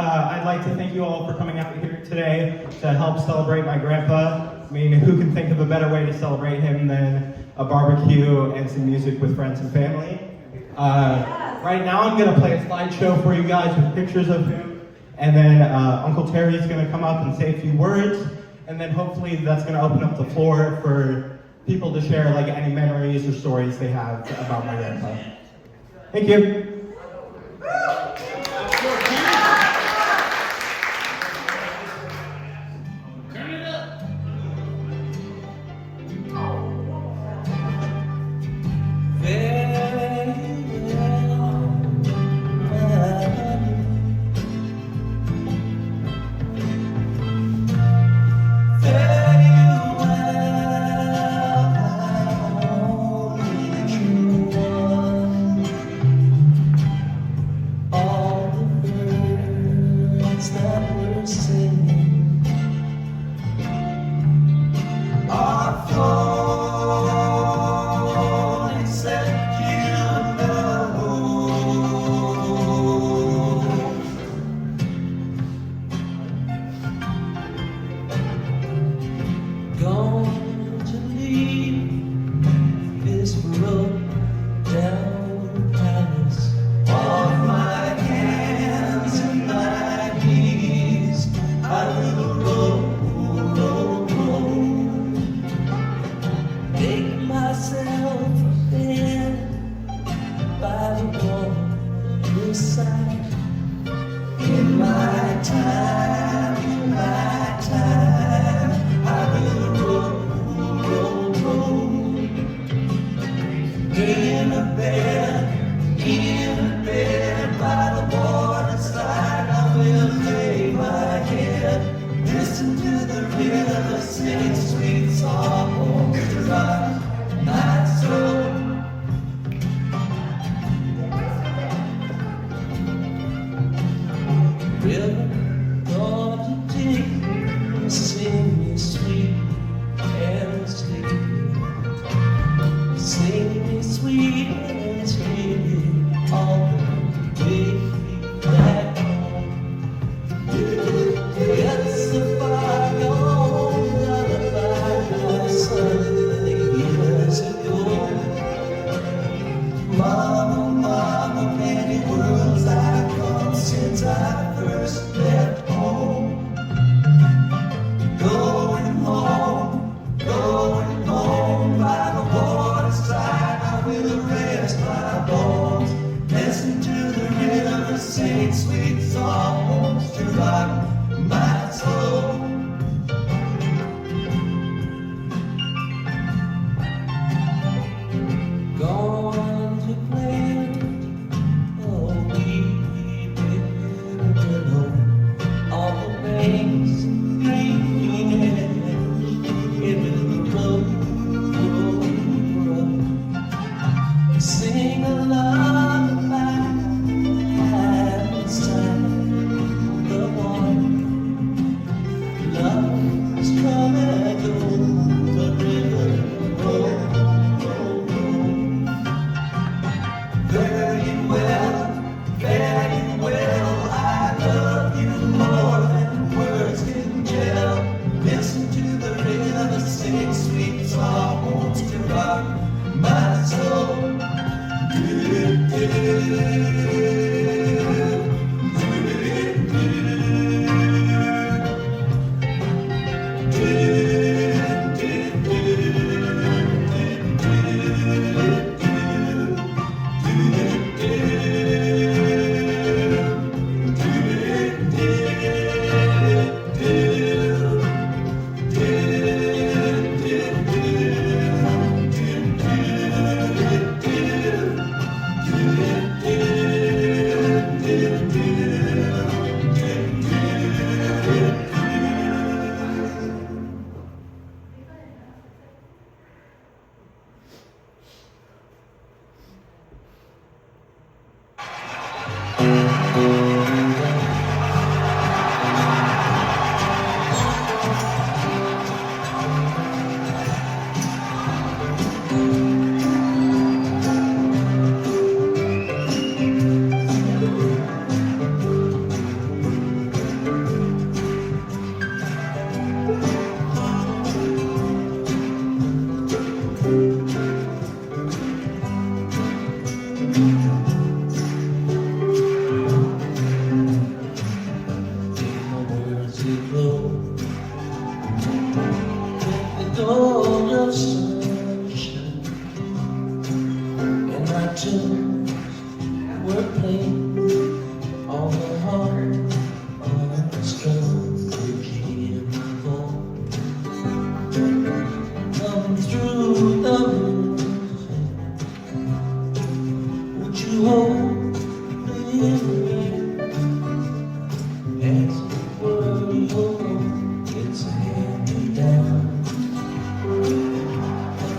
I'd like to thank you all for coming out here today to help celebrate my grandpa. I mean, who can think of a better way to celebrate him than a barbecue and some music with friends and family? Right now I'm going to play a slideshow for you guys with pictures of him, and then Uncle Terry's going to come up and say a few words, and then hopefully that's going to open up the floor for people to share like any memories or stories they have about my grandpa. Thank you.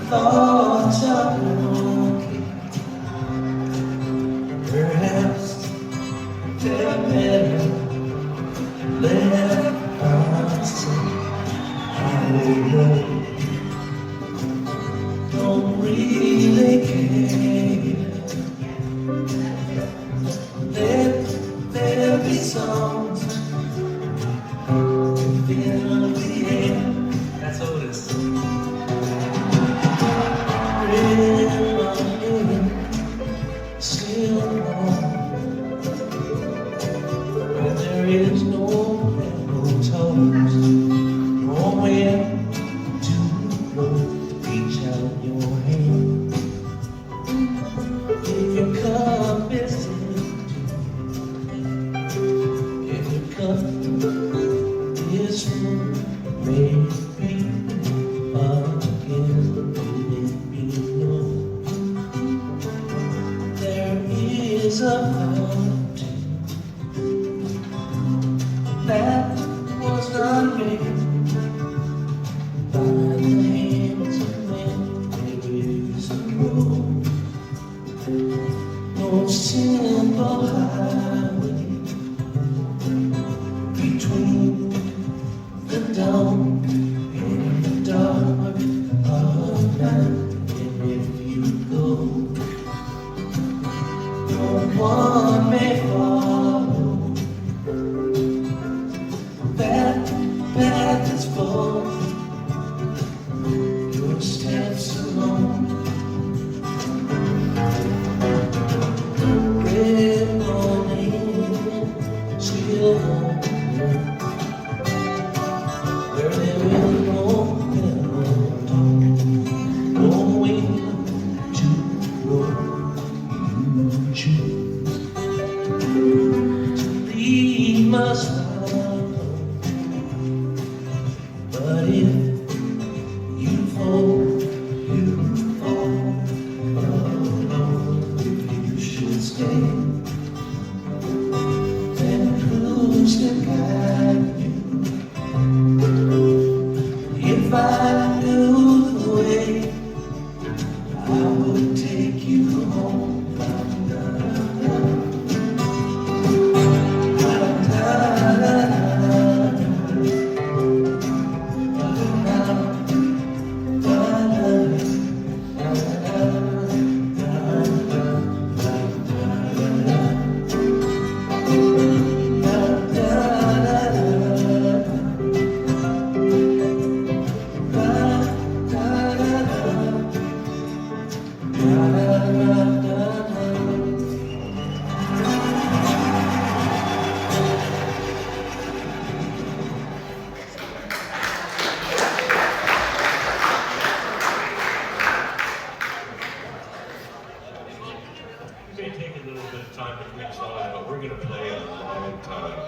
Thoughts are broken, perhaps they're better left unseen. I don't really care. Let there be songs in the air. That's all it is. Still warm, when there is no toes, nowhere to go. Reach out your hand. If your cup is empty, if your cup is full, maybe again. Is a fountain that was not made by the hands of men. There is a road, no simple highway between the dawn and the dark of night. And if you go, one may follow that path is full, your steps alone. Red morning, still home, where there is no melody, no wind to blow. You choose must follow, but if you fall, alone. If you should stay, then who's to guide you? If I knew the way, I would take you home. May take a little bit of time between songs, but we're going to play a long time.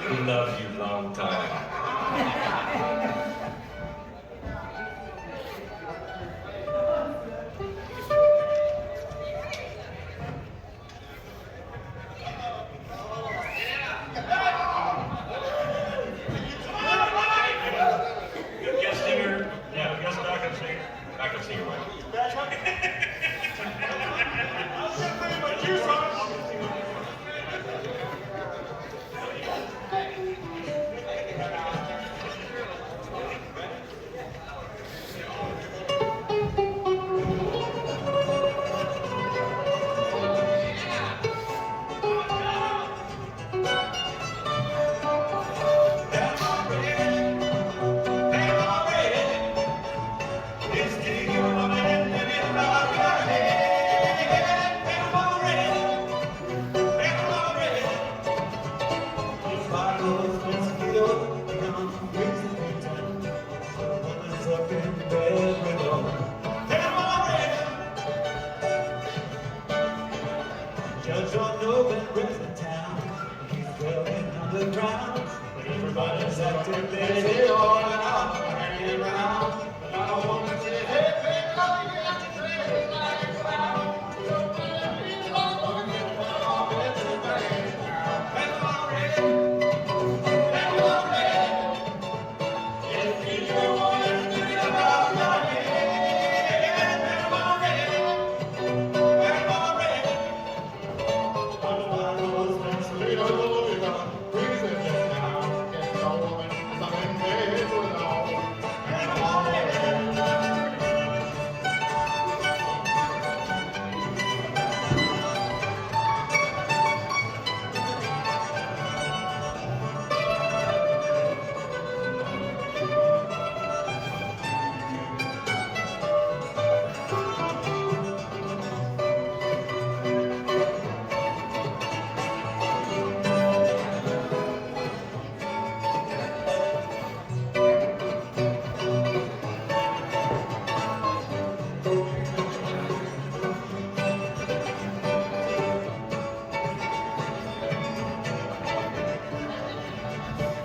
We love you long time. Well, John Noble lives in town. He's dwelling underground. But everybody's acting busy, all and out, hanging around. But I want to say, hey, baby, all you got to say is like a clown.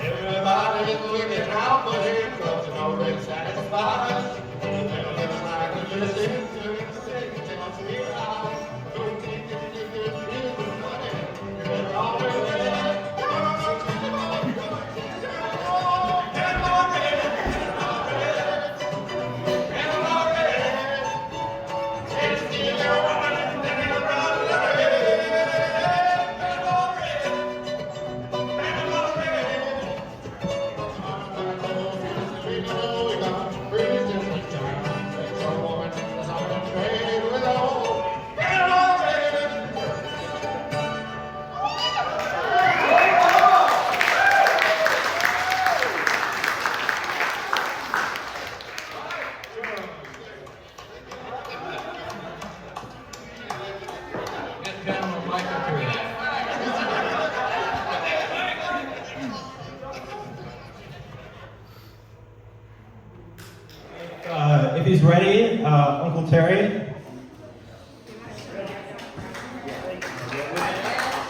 Everybody's looking out for him, 'cause they're already satisfied. And they're like to listen to him say, tells me how. Don't think that you can feel the money. You're always there. If he's ready, Uncle Terry.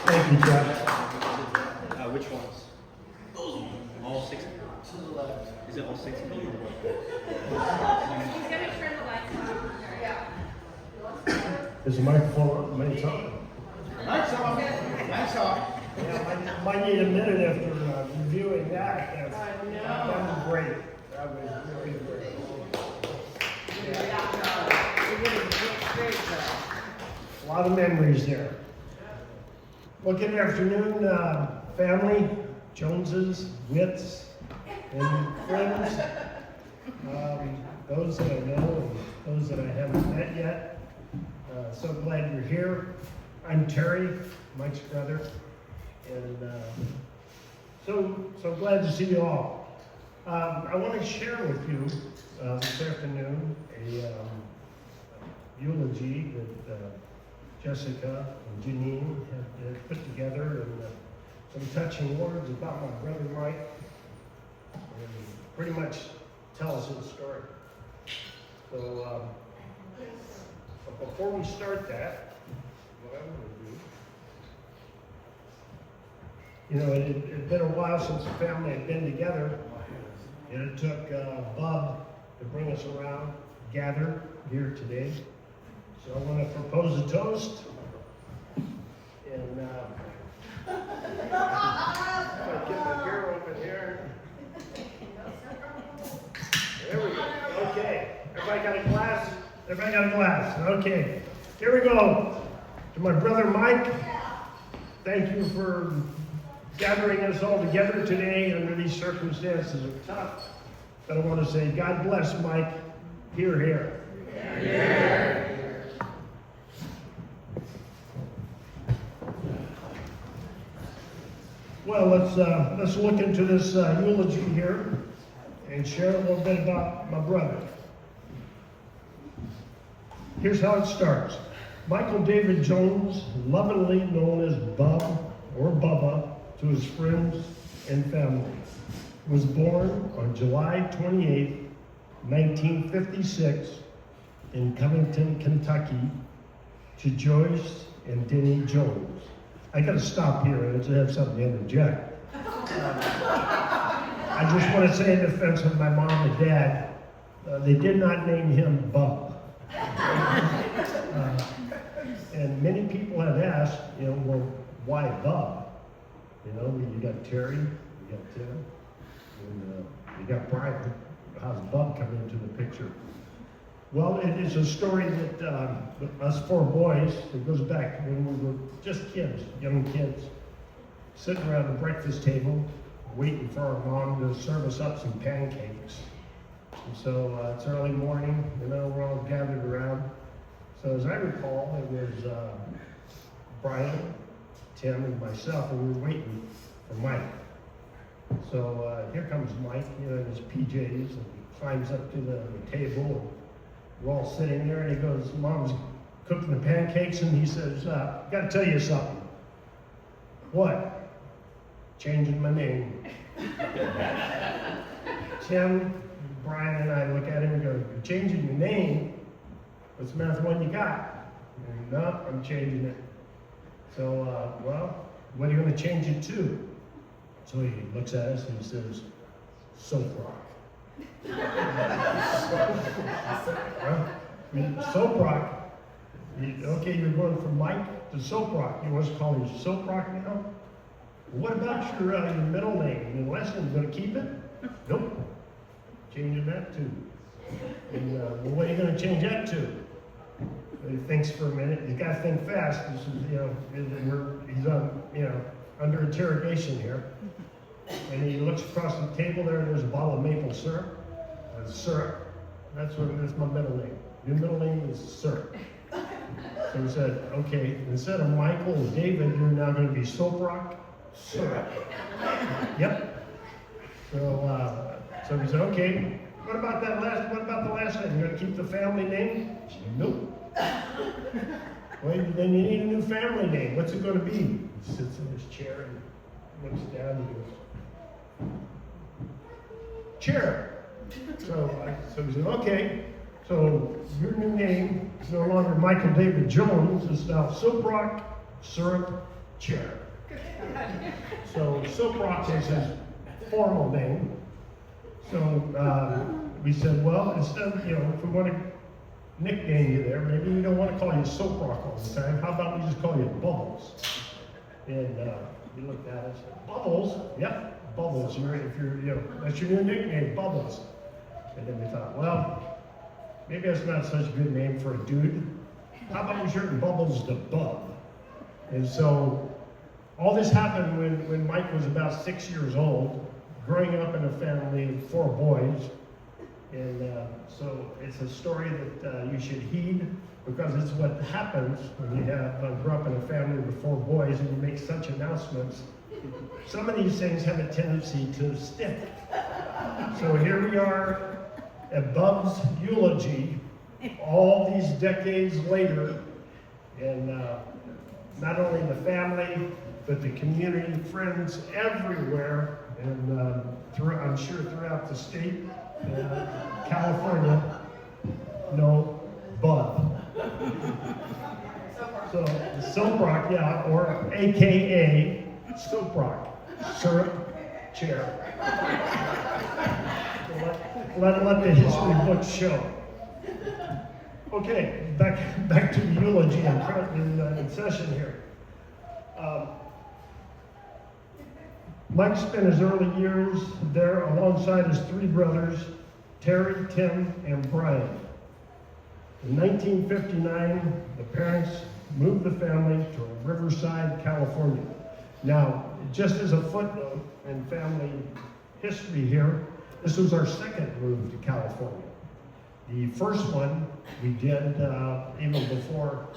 Thank you, Jeff. Which ones? All 6? To the left. Is it all 6 of them? He's gonna turn the lights on. Yeah. Is the microphone made on? That's all. That's all. Yeah, might need a minute after reviewing that. That was great. That was really great. A lot of memories there. Well, good afternoon, family, Joneses, Wits, and friends. Those that I know and those that I haven't met yet. So glad you're here. I'm Terry, Mike's brother, and so glad to see you all. I want to share with you this afternoon a eulogy that Jessica and Janine have put together, and some touching words about my brother Mike, and pretty much tells his story. So, but before we start that, what I'm going to do, it had been a while since the family had been together, and it took Bob to bring us around, gather here today. So I want to propose a toast, and if I get my beer open here. There we go. Okay. Everybody got a glass? Everybody got a glass? Okay. Here we go. To my brother Mike, thank you for gathering us all together today under these circumstances are tough. But I want to say, God bless Mike. Hear, hear. Hear. Well, let's look into this eulogy here and share a little bit about my brother. Here's how it starts. Michael David Jones, lovingly known as Bub or Bubba to his friends and family, was born on July 28, 1956 in Covington, Kentucky, to Joyce and Denny Jones. I gotta stop here and have something to interject. I just want to say in defense of my mom and dad, they did not name him Bub. And many people have asked, well, why Bub? You got Terry, you got Tim, and you got Brian. How's Bub come into the picture? Well, it is a story that us four boys, it goes back to when we were just kids, young kids, sitting around the breakfast table, waiting for our mom to serve us up some pancakes. And so it's early morning, we're all gathered around. So as I recall, it was Brian, Tim, and myself, and we were waiting for Mike. So here comes Mike, in his PJs, and he climbs up to the table, and we're all sitting there, and he goes, Mom's cooking the pancakes, and he says, gotta tell you something. What? Changing my name. Tim, Brian, and I look at him and go, you're changing your name? What's the matter with the one you got? And, no, I'm changing it. So, well, what are you going to change it to? So he looks at us and he says, Soap Rock. Soap Rock? Okay, you're going from Mike to Soap Rock. You want us to call you Soap Rock now? What about your middle name? Your last name, you going to keep it? Nope. Changing that too. And well, what are you going to change that to? He thinks for a minute. He's got to think fast. This is, he's on, under interrogation here. And he looks across the table there, and there's a bottle of maple syrup. Syrup. That's my middle name. Your middle name is Syrup. So he said, okay, instead of Michael or David, you're now going to be Soap Rock Syrup. Yep. So he said, okay, what about the last name? You gonna keep the family name? She said, nope. Well, then you need a new family name. What's it gonna be? He sits in his chair and looks down and goes, Chair. So he said, okay, so your new name is no longer Michael David Jones, it's now Soap Rock Syrup Chair. So Soap Rock is his formal name. So we said, well, instead of, if we want to nickname you there, maybe we don't want to call you Soap Rock all the time. How about we just call you Bubbles? And we looked at it and said, Bubbles? Yep, Bubbles. That's your new nickname, Bubbles. And then we thought, well, maybe that's not such a good name for a dude. How about we shorten Bubbles to Bub? And so all this happened when Mike was about 6 years old, growing up in a family of 4 boys. And so it's a story that you should heed, because it's what happens when you grow up in a family with 4 boys and you make such announcements. Some of these things have a tendency to stick. So here we are at Bub's eulogy, all these decades later, and not only the family, but the community, friends everywhere, and I'm sure throughout the state, California, know Bub. So Soap Rock, yeah, or AKA Soap Rock, Syrup Chair. Let the history books show. Okay, back to the eulogy in session here. Mike spent his early years there alongside his 3 brothers, Terry, Tim, and Brian. In 1959, the parents moved the family to Riverside, California. Now, just as a footnote in family history here, this was our 2nd move to California. The first one we did even before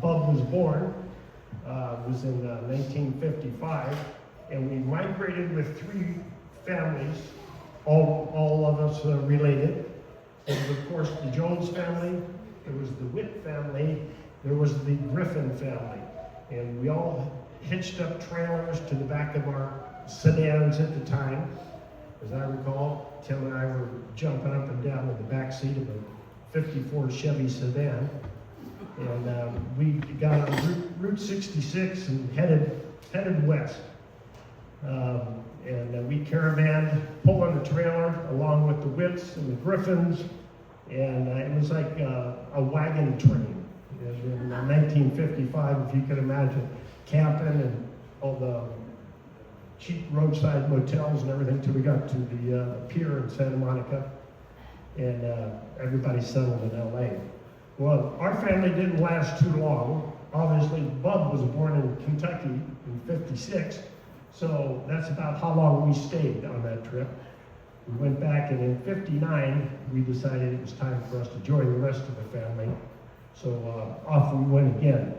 Bub was born, was in 1955, and we migrated with 3 families, all of us related. There was, of course, the Jones family, there was the Witt family, there was the Griffin family, and we all hitched up trailers to the back of our sedans at the time. As I recall, Tim and I were jumping up and down in the back seat of a '54 Chevy sedan. And we got on Route 66 and headed west. And we caravanned, pulling a trailer along with the Wits and the Griffins, and it was like a wagon train. In 1955, if you could imagine, camping and all the cheap roadside motels and everything till we got to the pier in Santa Monica, and everybody settled in LA. Well, our family didn't last too long. Obviously, Bub was born in Kentucky in '56, so that's about how long we stayed on that trip. We went back, and in '59, we decided it was time for us to join the rest of the family. So off we went again.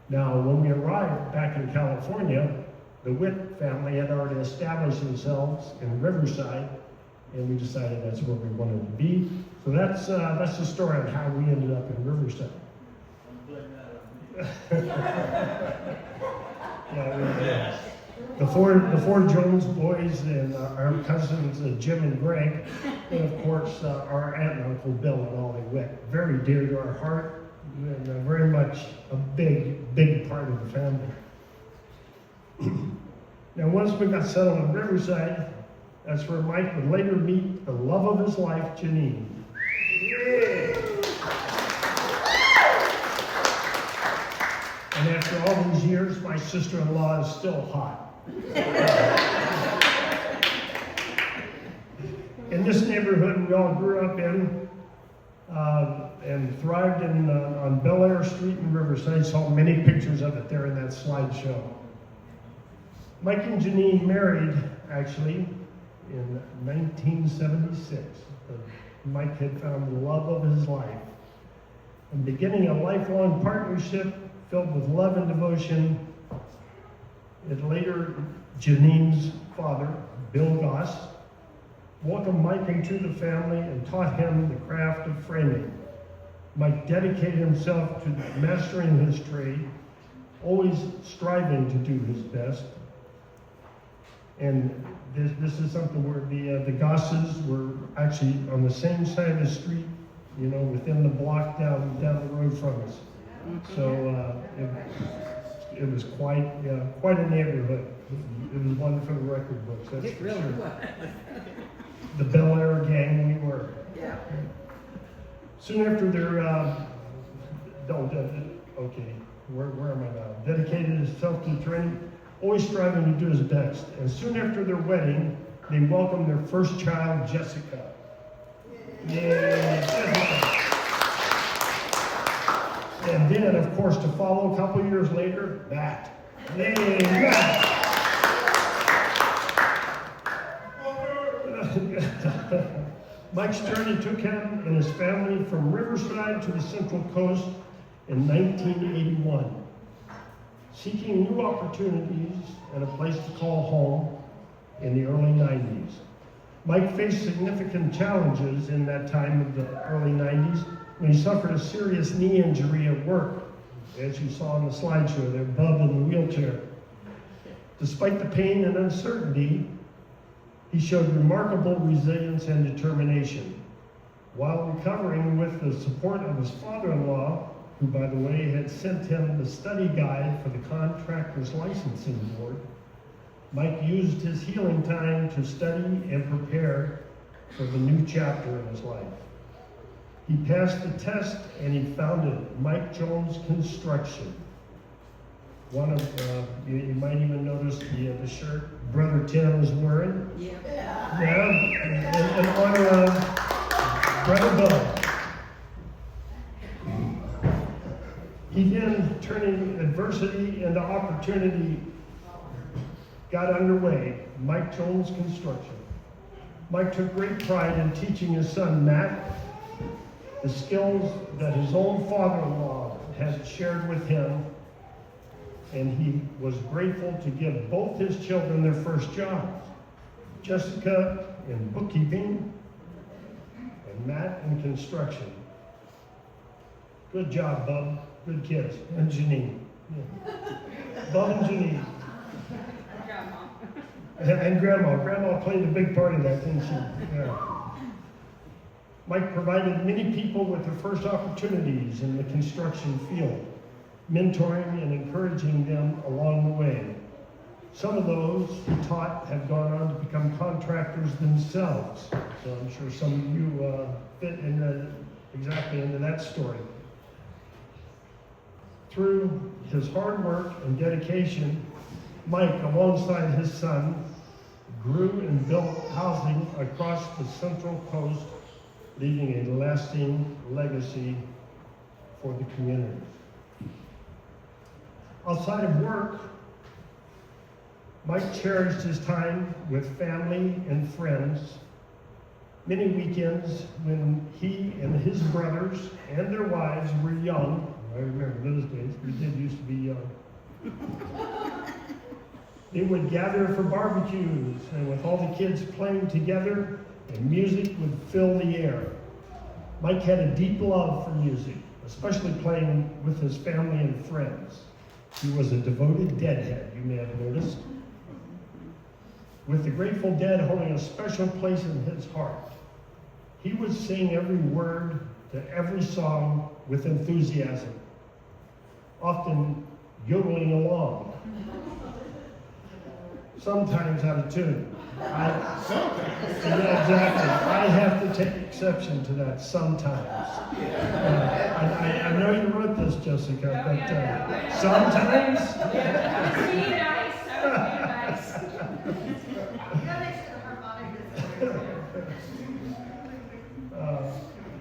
Now, when we arrived back in California, the Witt family had already established themselves in Riverside, and we decided that's where we wanted to be. So that's the story on how we ended up in Riverside. Yeah, the four Jones boys and our cousins Jim and Greg, and of course our aunt and uncle Bill and Ollie Witt, very dear to our heart, and very much a big part of the family. Now, once we got settled in Riverside, that's where Mike would later meet the love of his life, Janine. Yeah. And after all these years, my sister-in-law is still hot. In this neighborhood we all grew up in, and thrived on Bel Air Street in Riverside. Saw many pictures of it there in that slideshow. Mike and Janine married, actually, in 1976. Mike had found the love of his life, and beginning a lifelong partnership filled with love and devotion. And later, Janine's father, Bill Goss, welcomed Mike into the family and taught him the craft of framing. Mike dedicated himself to mastering his trade, always striving to do his best. And this is something where the Gosses were actually on the same side of the street, you know, within the block down the road from us. So it was quite a neighborhood. It was one for the record books. That's for sure. The Bel Air gang we were. Yeah. Soon after their where am I now? Dedicated himself to training, always striving to do his best. And soon after their wedding, they welcomed their first child, Jessica. Yay, Jessica. And then, of course, to follow a couple years later, Matt. Yay, Matt. Mike's journey took him and his family from Riverside to the Central Coast in 1981. Seeking new opportunities and a place to call home in the early 90s. Mike faced significant challenges in that time of the early 90s when he suffered a serious knee injury at work, as you saw in the slideshow there, Bub in the wheelchair. Despite the pain and uncertainty, he showed remarkable resilience and determination. While recovering with the support of his father-in-law, who, by the way, had sent him the study guide for the Contractors Licensing Board, Mike used his healing time to study and prepare for the new chapter in his life. He passed the test and he founded Mike Jones Construction. One of, you might even notice the shirt Brother Tim is wearing. Yeah. Yeah, in honor of Brother Bub. He then, turning adversity into opportunity, got underway, Mike Jones Construction. Mike took great pride in teaching his son, Matt, the skills that his own father-in-law had shared with him, and he was grateful to give both his children their first jobs. Jessica in bookkeeping, and Matt in construction. Good job, Bub. Good kids. And Janine. Yeah. Bub and Janine. And Grandma. Grandma played a big part in that, didn't she? Yeah. Mike provided many people with their first opportunities in the construction field, mentoring and encouraging them along the way. Some of those he taught have gone on to become contractors themselves. So I'm sure some of you fit exactly into that story. Through his hard work and dedication, Mike, alongside his son, grew and built housing across the Central Coast, leaving a lasting legacy for the community. Outside of work, Mike cherished his time with family and friends. Many weekends when he and his brothers and their wives were young, I remember those days, we did used to be young, they would gather for barbecues, and with all the kids playing together, and music would fill the air. Mike had a deep love for music, especially playing with his family and friends. He was a devoted Deadhead, you may have noticed, with the Grateful Dead holding a special place in his heart. He would sing every word to every song with enthusiasm, often yodeling along, sometimes out of tune. Yeah, exactly. I have to take exception to that sometimes. I know you wrote this, Jessica, but sometimes.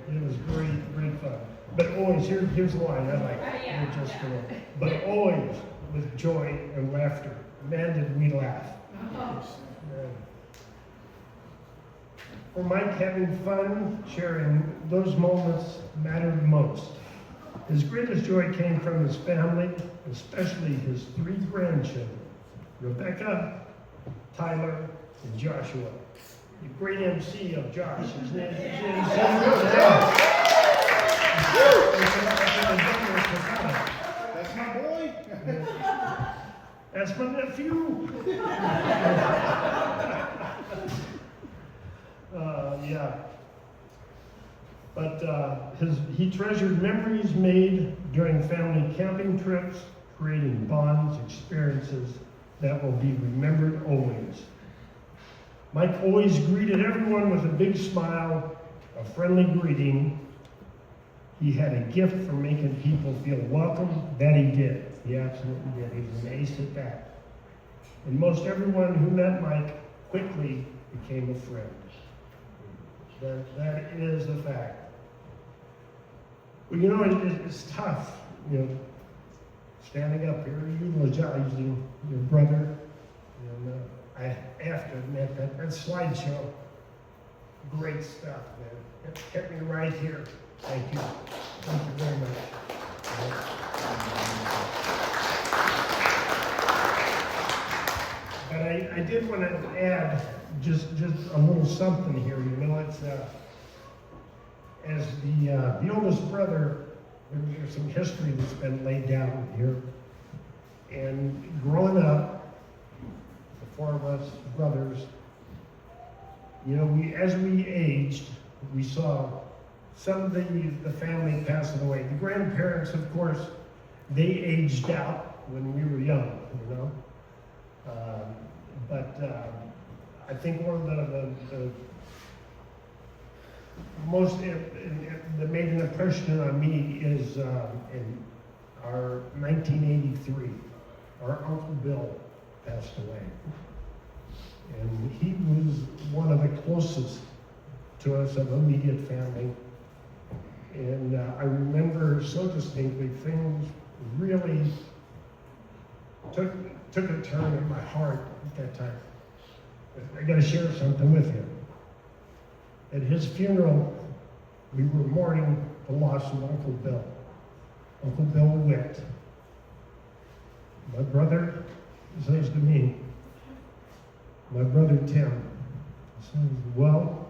It was great fun. But always, here's the line I like. Jessica, but always with joy and laughter. Man, did we laugh. For Mike, having fun, sharing those moments mattered most. His greatest joy came from his family, especially his 3 grandchildren, Rebecca, Tyler, and Joshua. The great MC of Josh, his name is That's my boy. That's my nephew. Yeah. But he treasured memories made during family camping trips, creating bonds, experiences that will be remembered always. Mike always greeted everyone with a big smile, a friendly greeting. He had a gift for making people feel welcome. That he did. He absolutely did. He was an ace at that. And most everyone who met Mike quickly became a friend. That is a fact. Well, you know, it's tough, you know, standing up here, eulogizing your brother. And I have to admit that slideshow, great stuff, man. It kept me right here. Thank you. Thank you very much. But I did want to add just a little something here. You know, it's as the oldest brother, there's some history that's been laid down here. And growing up, the 4 of us brothers, you know, as we aged, we saw some of the family passing away. The grandparents, of course, they aged out when we were young, you know. I think one of the most that made an impression on me is in our 1983, our Uncle Bill passed away. And he was one of the closest to us of immediate family. And I remember so distinctly, things really took a turn in my heart at that time. I got to share something with you. At his funeral, we were mourning the loss of Uncle Bill. Uncle Bill Witt. My brother says to me, my brother Tim, says, well,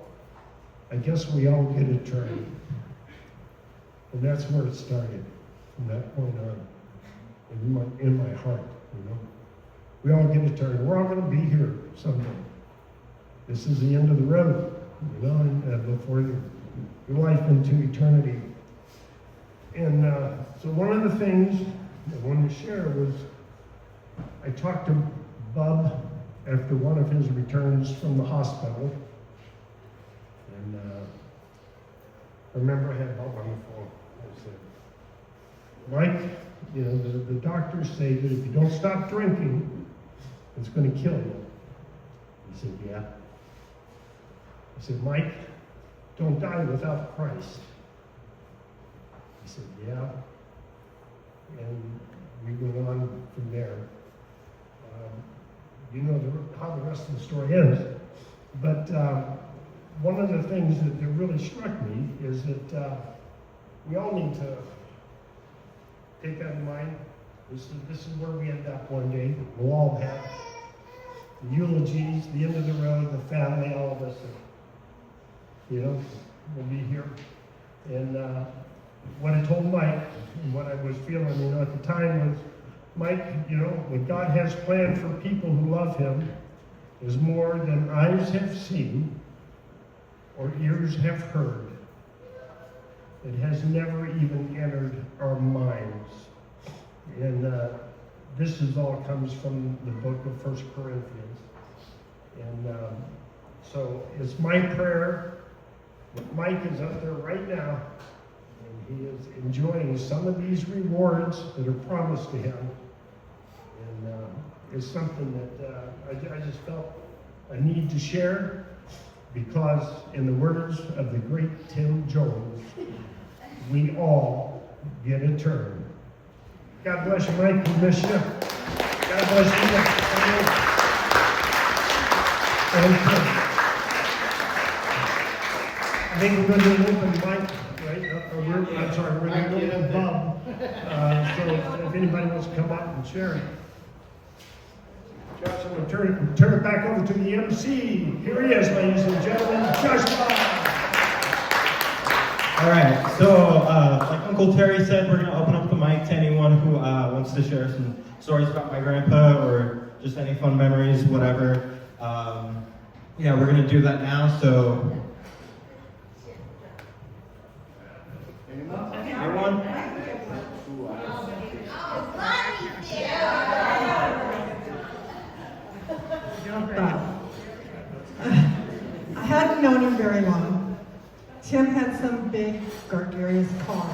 I guess we all get a turn. And that's where it started, from that point on, in my heart, you know. We all get a turn. We're all going to be here someday. This is the end of the road, you know, and before life into eternity. And so one of the things I wanted to share was I talked to Bub after one of his returns from the hospital. And I remember I had Bob on the phone. I said, Mike, you know, the doctors say that if you don't stop drinking, it's going to kill you. He said, yeah. I said, Mike, don't die without Christ. He said, yeah. And we went on from there. You know how the rest of the story ends. But one of the things that really struck me is that we all need to take that in mind. This is where we end up one day. We'll all have the eulogies, the end of the road, the family, all of us. You know, we'll be here. And what I told Mike and what I was feeling, you know, at the time was, Mike, you know, what God has planned for people who love Him is more than eyes have seen or ears have heard. It has never even entered our minds. And this is all comes from the book of 1 Corinthians. And so it's my prayer that Mike is up there right now, and he is enjoying some of these rewards that are promised to him. And it's something that I just felt a need to share, because in the words of the great Tim Jones, we all get a turn. God bless you, Mike. We miss you. God bless you. I think we're going to do an open mic, right? I'm sorry, we're going to do an open Bob. So if anybody wants to come up and share. Josh, I'm going to turn it back over to the MC. Here he is, ladies and gentlemen, Joshua. All right, so like Uncle Terry said, we're going to open up the mic to anyone who wants to share some stories about my grandpa or just any fun memories, whatever. Yeah, we're going to do that now, so. Anyone? I hadn't known him very long. Tim had some big, gregarious car,